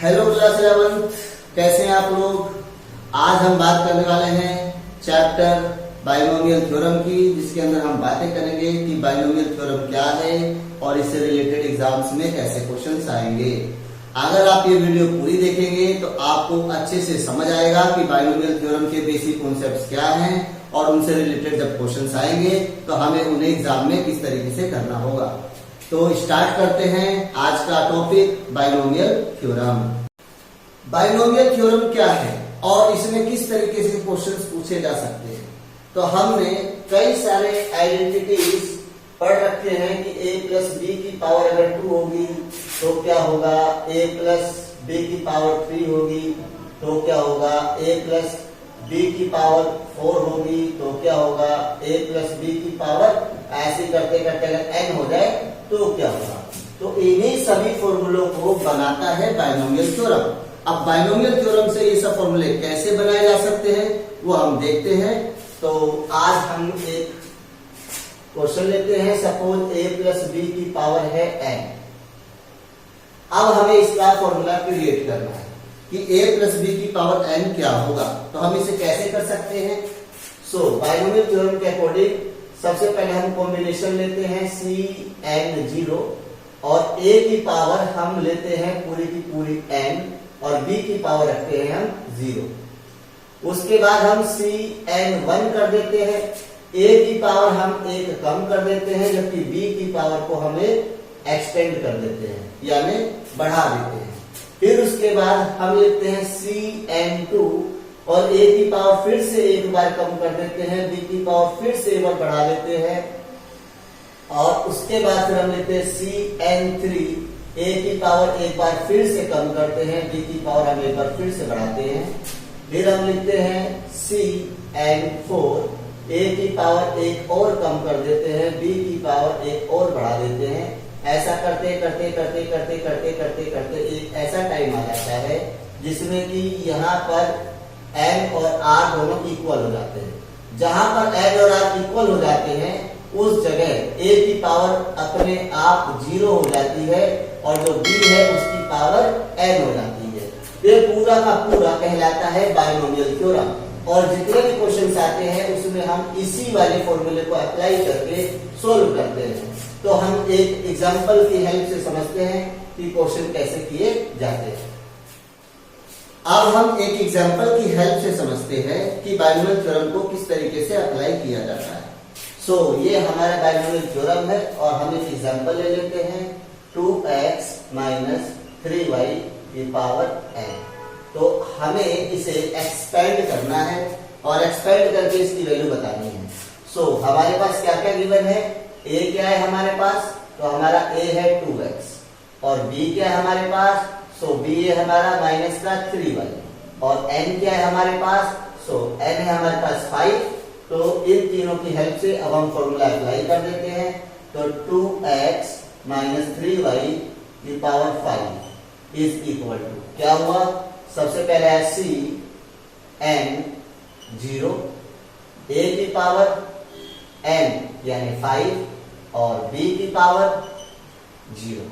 Hello class 11, कैसे हैं आप लोग। आज हम बात करने वाले हैं चैप्टर बाइनोमियल थ्योरम की, जिसके अंदर हम बातें करेंगे कि बाइनोमियल थ्योरम क्या है और इससे रिलेटेड एग्जाम्स में कैसे क्वेश्चंस आएंगे। अगर आप ये वीडियो पूरी देखेंगे तो आपको अच्छे से समझ आएगा कि बाइनोमियल थ्योरम के बेसिक कॉन्सेप्ट्स क्या हैं और उनसे रिलेटेड जब क्वेश्चंस आएंगे तो हमें उन्हें एग्जाम में किस तरीके से करना होगा। तो स्टार्ट करते हैं आज का topic binomial theorem. Binomial theorem क्या है और इसमें किस तरीके से क्वेश्चंस पूछे जा सकते हैं। तो हमने कई सारे आइडेंटिटीज पढ़ रखे हैं कि a प्लस बी की पावर अगर 2 होगी तो क्या होगा, a प्लस बी की पावर 3 होगी तो क्या होगा, a प्लस बी की पावर 4 होगी तो क्या होगा, a प्लस बी की पावर, ऐसे करते करते अगर n हो जाए तो क्या होगा। तो इन्हीं सभी फॉर्मूलों को बनाता है बाइनोमियल थ्योरम। अब बाइनोमियल थ्योरम से ये सब फॉर्मूले कैसे बनाए जा सकते हैं वो हम देखते हैं। तो आज हम एक क्वेश्चन लेते हैं। सपोज a प्लस बी की पावर है n। अब हमें इसका फॉर्मूला क्रिएट करना है कि a प्लस बी की पावर n क्या होगा। तो हम इसे कैसे कर सकते हैं। सो बाइनोमियल थ्योरम के अकॉर्डिंग सबसे पहले हम कॉम्बिनेशन लेते हैं cn0 और a की पावर हम लेते हैं पूरी की पूरी n और b की पावर रखते हैं हम 0। उसके बाद हम cn1 कर देते हैं, a की पावर हम 1 कम कर देते हैं जबकि b की पावर को हमें एक्सटेंड कर देते हैं यानी बढ़ा देते हैं। फिर उसके बाद हम लेते हैं cn2 और a की पावर फिर से एक बार कम कर देते हैं, b की पावर फिर से एक बार बढ़ा देते हैं और उसके बाद फिर हम लेते हैं cn3, a की पावर एक बार फिर से कम करते हैं, b की पावर हम एक बार फिर से बढ़ाते हैं। फिर हम लिखते हैं cn4, a की पावर एक और कम कर देते हैं, b की पावर एक और बढ़ा देते हैं। ऐसा करते करते करते करते करते करते करते एक ऐसा टाइम आ जाता है जिसमें कि यहाँ पर n और r दोनों इक्वल हो जाते हैं। जहां पर n और r इक्वल हो जाते हैं उस जगह a की पावर अपने आप 0 हो जाती है और जो b है उसकी पावर n हो जाती है। ये पूरा का पूरा कहलाता है बाइनोमियल थ्योरम और जितने भी क्वेश्चंस आते हैं उसमें हम इसी वाले फॉर्मूले को अप्लाई करके सोल्व करते हैं। तो हम एक एग्जांपल की हेल्प से समझते हैं कि क्वेश्चन कैसे किए जाते हैं। अब हम एक एग्जांपल की हेल्प से समझते हैं कि बाइनोमियल थ्योरम को किस तरीके से अप्लाई किया जाता है। सो ये हमारा बाइनोमियल थ्योरम है और हम एक एग्जांपल ले लेते हैं 2x माइनस 3y की पावर n। तो हमें इसे एक्सपेंड करना है और एक्सपेंड करके इसकी वैल्यू बतानी है। सो हमारे पास क्या क्या गिवन है, a क्या है हमारे पास, तो हमारा a है 2x और b क्या है हमारे पास, सो b है हमारा माइनस का 3y और n क्या है हमारे पास, सो n है हमारे पास 5। तो इन तीनों की हेल्प से अब हम फॉर्मूला अप्लाई कर देते हैं। तो 2x माइनस 3y की पावर 5 इज इक्वल टू क्या हुआ, सबसे पहले है cn0, a की पावर n यानी 5 और b की पावर 0।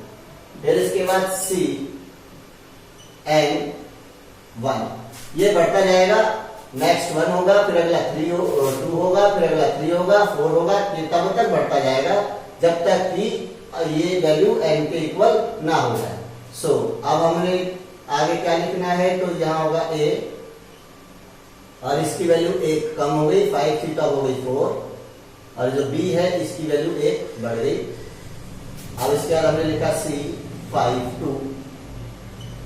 फिर इसके बाद cn1, ये बढ़ता जाएगा, नेक्स्ट 1 होगा, फिर अगला 2 होगा, फिर अगला 3 होगा, 4 होगा, ये तब तक बढ़ता जाएगा जब तक कि ये वैल्यू n के इक्वल ना हो जाए। सो अब हमने आगे क्या लिखना है, तो यहाँ होगा a और इसकी वैल्यू 1 कम हो गई, 5 थी तब हो गई 4 और जो b है इसकी वैल्यू 1 बढ़ गई। अब इसके बाद हमने लिखा c5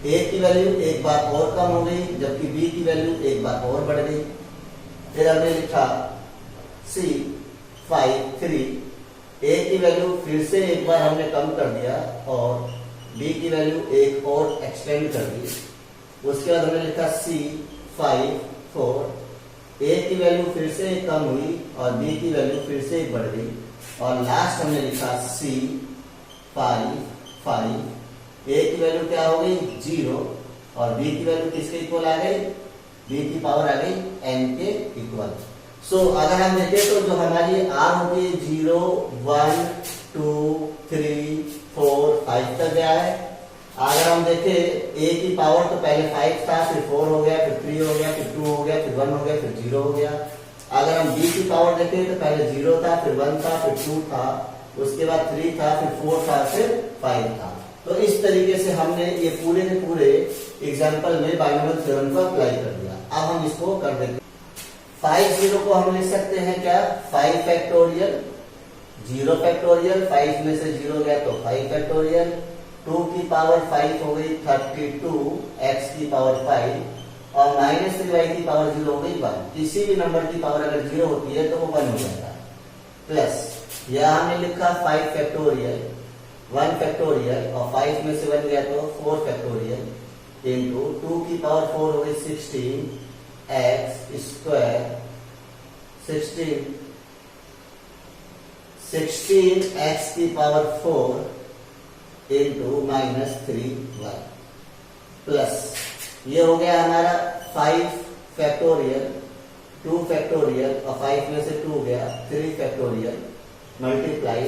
a की वैल्यू एक बार और कम हो गई जबकि b की वैल्यू एक बार और बढ़ गई। फिर हमने लिखा c5 a की वैल्यू फिर से एक बार हमने कम कर दिया और b की वैल्यू एक और एक्सटेंड कर दी। उसके बाद हमने लिखा c5 a की वैल्यू फिर से कम हुई और b की वैल्यू फिर से बढ़ गई और लास्ट हमने लिखा c5 a की वैल्यू क्या हो गई 0 और b की वैल्यू किसके इक्वल आ गई, b की पावर आ गई n के इक्वल। सो अगर हम देखें तो जो हमारी r होगी 0 1 2 3 4 5 तक गया है अगर हम देखें a की पावर तो पहले 5 था, फिर 4 हो गया, फिर 3 हो गया, फिर 2 हो गया, फिर 1 हो गया, फिर 0 हो गया। अगर हम b की पावर देखें तो पहले 0 था, फिर 1 था, फिर 2 था, उसके बाद 3 था, फिर 4 था, फिर 5 था। तो इस तरीके से हमने ये पूरे के पूरे एग्जाम्पल में बाइनोमियल थ्योरम को अप्लाई कर दिया। अब हम इसको कर देते 5 0 को हम लिख सकते हैं क्या 5 फैक्टोरियल, 0 फैक्टोरियल, 5 में से 0 गया तो 5 फैक्टोरियल, 2 की पावर 5 हो गई 32 x की पावर 5 और -3y की पावर 0 हो गई 1। किसी भी नंबर की पावर अगर 0 होती है तो वो 1 हो जाएगा। प्लस यह हमने लिखा 5 फैक्टोरियल, 1 फैक्टोरियल और 5 में से 1 गया तो 4 फैक्टोरियल इंटू 2 की पावर 4 हो गई 16 x स्क्वायर 16 x की पावर 4 इंटू -3y प्लस ये हो गया हमारा 5 फैक्टोरियल, 2 फैक्टोरियल और 5 में से 2 गया 3 factorial multiply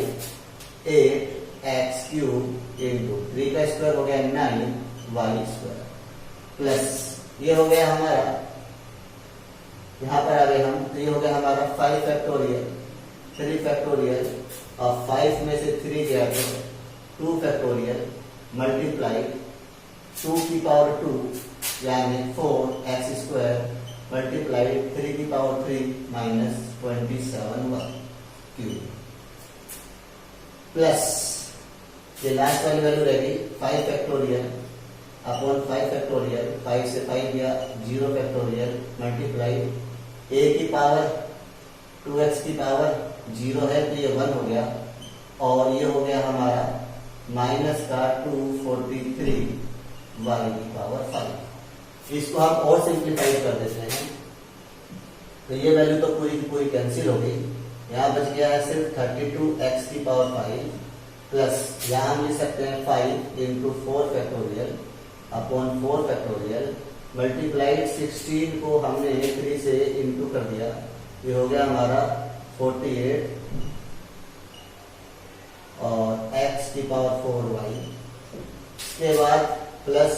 8x cube into 3 का स्क्वायर हो गया 9y स्क्वायर प्लस ये हो गया हमारा, यहां पर आ गए हम, तो ये हो गया हमारा 5 फैक्टोरियल, 3 फैक्टोरियल और 5 में से 3 गया तो 2 फैक्टोरियल मल्टीप्लाई 2 की पावर 2 यानी 4x स्क्वायर मल्टीप्लाई 3 की power 3 minus 27y cube plus ये लास्ट वाली वैल्यू रहेगी 5 फैक्टोरियल अपॉन 5 फैक्टोरियल, 5 से 5 गया 0 फैक्टोरियल मल्टीप्लाई a की पावर 2x की पावर 0 है तो ये 1 हो गया और ये हो गया हमारा माइनस का 243 y की पावर 5। इसको हम और सिंप्लीफाई कर देते हैं तो ये वैल्यू तो पूरी की पूरी कैंसिल हो गई। यहाँ बच गया है सिर्फ 32x की पावर 5 प्लस यहाँ हम लिख सकते हैं 5 into 4 factorial upon 4 factorial multiplied 16 को हमने 3 से इंटू कर दिया, ये हो गया हमारा 48 और x की पावर 4y। इसके बाद प्लस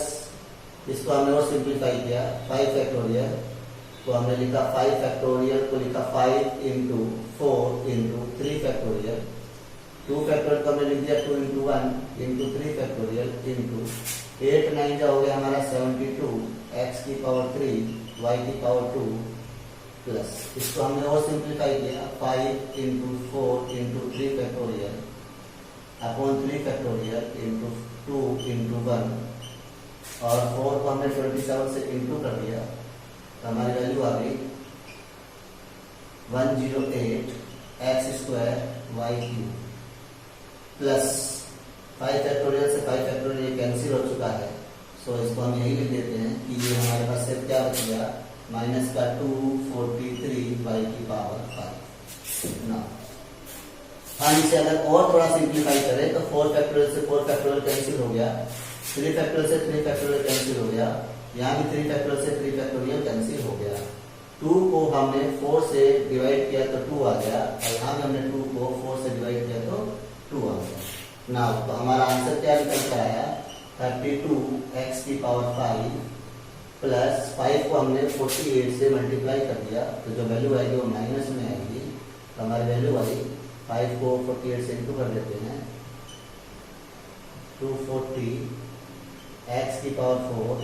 इसको हमने और सिंप्लीफाई किया 5 फैक्टोरियल तो हमने लिखा 5 फैक्टोरियल को लिखा 5 इंटू 4 इंटू 3 फैक्टोरियल, 2 फैक्टोरियल को हमने लिख दिया 2 इंटू 1 इंटू 3 फैक्टोरियल इंटू 8 9 का हो गया हमारा 72 x की पावर 3 y की पावर 2 प्लस इसको हमने और सिंप्लीफाई किया 5 into 4 into 3 factorial upon 3 factorial into 2 into 1 और 4 को हमने 27 से इंटू कर दिया तो हमारी वैल्यू आ गई 108 x square y cube plus 5 factorial से 5 फैक्टोरियल ये कैंसिल हो चुका है सो इसको हम यही लिख देते हैं कि ये हमारे पास सिर्फ क्या बच गया माइनस का 243 y की पावर 5 ना। हाँ इसे अगर और थोड़ा सिंप्लीफाई करें तो 4 फैक्टोरियल से 4 फैक्टोरियल कैंसिल हो गया, 3 फैक्टोरियल से 3 फैक्टोरियल कैंसिल हो गया, यहाँ भी 3 फैक्टोरियल से 3 फैक्टोरियल कैंसिल हो गया। 2 को हमने 4 से डिवाइड किया तो 2 आ गया और यहाँ भी हमने 2 को 4 से डिवाइड किया तो 2 आ गया ना। तो हमारा आंसर क्या निकल कर आया 32x की पावर 5 प्लस 5 को हमने 48 से मल्टीप्लाई कर दिया तो जो वैल्यू आएगी वो माइनस में आएगी। तो हमारी वैल्यू आई 5 को 48 से इंटू कर देते हैं 240 x की पावर 4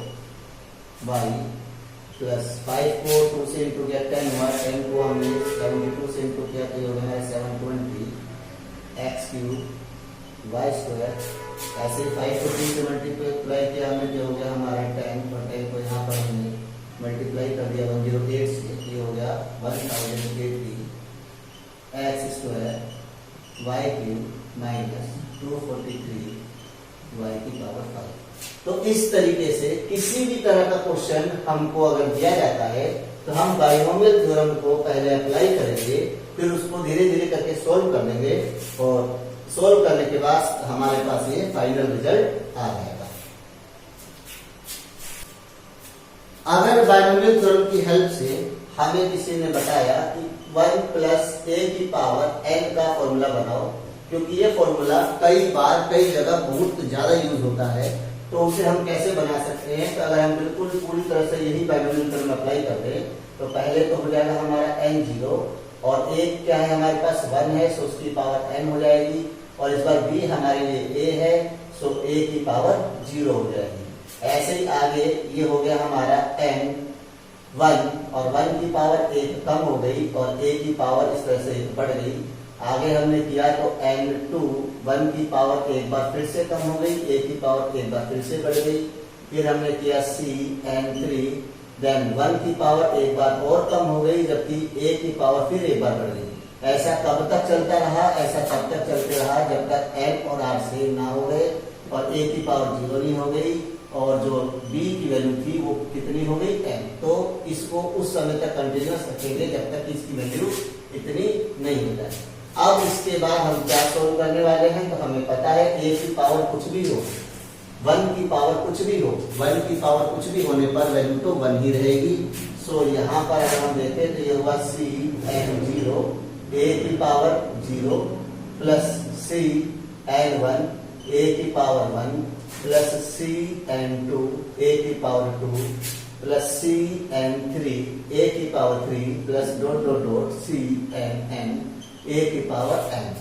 y प्लस 5 को 2 से इंटू किया 10 हुआ, 10 को हमने 72 से इंटू किया तो ये हो गया 720 x क्यूब y स्क्वायर। ऐसे 5 को 3 से मल्टीप्लाई किया हमने जो हो गया हमारा 10 और 10 को यहाँ पर हमने मल्टीप्लाई कर दिया 108 से, ये हो गया 1080 x square y cube minus 243 y की पावर 5। तो इस तरीके से किसी भी तरह का क्वेश्चन हमको अगर दिया जाता है तो हम बाइनोमियल थ्योरम को पहले अप्लाई करेंगे, फिर उसको धीरे धीरे करके सोल्व कर लेंगे और सोल्व करने के बाद हमारे पास ये फाइनल रिजल्ट आ जाएगा। अगर बाइनोमियल थ्योरम की हेल्प से हमें किसी ने बताया कि 1 प्लस a की पावर n का फॉर्मूला बनाओ, क्योंकि ये फॉर्मूला कई बार कई जगह बहुत ज्यादा यूज होता है तो उसे हम कैसे बना सकते हैं? तो अगर हम बिल्कुल पूरी तरह से यही बाइनोमियल थ्योरम अप्लाई कर दें तो पहले तो हो जाएगा हमारा n 0 और एक क्या है हमारे पास 1 है, सो उसकी पावर n हो जाएगी, और इस बार b हमारे लिए a है, सो a की पावर 0 हो जाएगी। ऐसे ही आगे ये हो गया हमारा n 1 और 1 की पावर 1 कम हो गई और a की पावर इस तरह से बढ़ गई। आगे हमने किया तो n2 1 की पावर एक बार फिर से कम हो गई, a की पावर एक बार फिर से बढ़ गई। फिर हमने किया c n3 देन 1 की पावर एक बार और कम हो गई, जबकि a की पावर फिर एक बार बढ़ गई। ऐसा कब तक चलता रहा? ऐसा तब तक चलते रहा जब तक n और r सेम ना हो गए और a की पावर 0 नहीं हो गई और जो b की वैल्यू थी वो कितनी हो गई? n। तो इसको उस समय तक कंटिन्यूअस रखेंगे जब तक इसकी वैल्यू इतनी नहीं हो जाए। अब इसके बाद हम क्या सोल्व करने वाले हैं? तो हमें पता है a की पावर कुछ भी हो, 1 की पावर कुछ भी हो, 1 की पावर कुछ भी होने पर वैल्यू तो 1 ही रहेगी। सो यहाँ पर अगर हम देखें तो ये हुआ c n0 a की power 0 plus c n1 a की power 1 plus c n2 a की power 2 plus c n3 a की power 3 plus dot dot dot c n a की पावर n।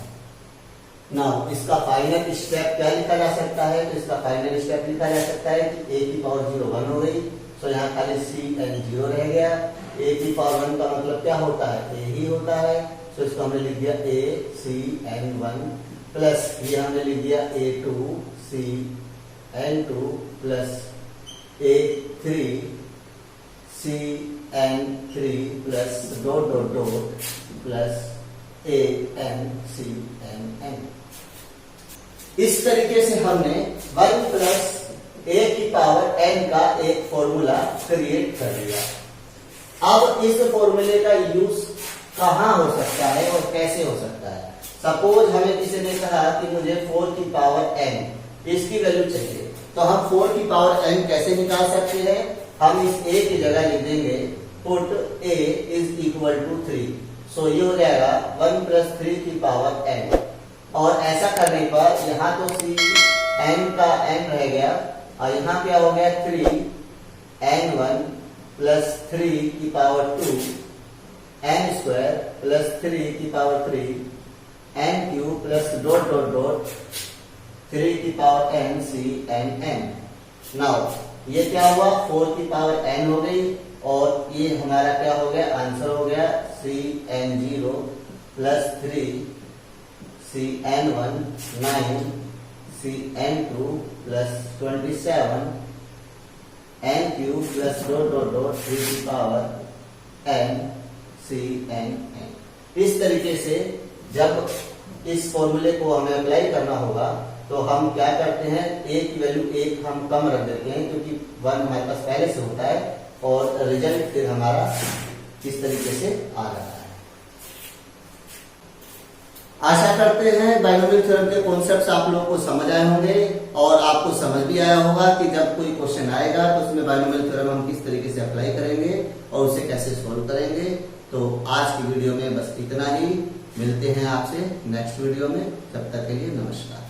नाउ इसका फाइनल स्टेप क्या लिखा जा सकता है? तो इसका फाइनल स्टेप लिखा जा सकता है कि a की पावर 0 1 हो गई, सो यहाँ खाली c n0 रह गया। a की पावर 1 का मतलब क्या होता है? a ही होता है, सो इसको हमने लिख दिया a c n1 प्लस ये हमने लिख दिया a2 c n2 plus a3 c n3 plus dot dot dot plus a n c n n। इस तरीके से हमने 1 प्लस a की पावर n का एक फॉर्मूला क्रिएट कर लिया। अब इस फॉर्मूले का यूज कहाँ हो सकता है और कैसे हो सकता है? सपोज हमें किसी ने कहा कि मुझे 4 की पावर n इसकी वैल्यू चाहिए, तो हम 4 की पावर n कैसे निकाल सकते हैं? हम इस a की जगह लिख देंगे put a is equal to 3, so ये हो जाएगा 1 प्लस 3 की पावर n। और ऐसा करने पर यहाँ तो c n का n रह गया और यहाँ क्या हो गया 3 n1 प्लस 3 की पावर 2 n स्क्वायर प्लस 3 की power 3 n cube plus dot dot dot 3 की power n c n n। Now ये क्या हुआ? 4 की पावर n हो गई और ये हमारा क्या हो गया? आंसर हो गया c n0 plus 3 c n1 9 c n2 plus 27 n cube plus dot dot dot 3 की power n c n n। इस तरीके से जब इस फॉर्मूले को हमें अप्लाई करना होगा तो हम क्या करते हैं? a की वैल्यू 1 हम कम रख देते हैं क्योंकि 1 हमारे पास पहले से होता है और रिजल्ट फिर हमारा इस तरीके से आ रहा है। आशा करते हैं बाइनोमियल थ्योरम के कॉन्सेप्ट्स आप लोगों को समझ आए होंगे और आपको समझ भी आया होगा कि जब कोई क्वेश्चन आएगा तो उसमें बाइनोमियल थ्योरम हम किस तरीके से अप्लाई करेंगे और उसे कैसे सॉल्व करेंगे। तो आज की वीडियो में बस इतना ही। मिलते हैं आपसे नेक्स्ट वीडियो में, तब तक के लिए नमस्कार।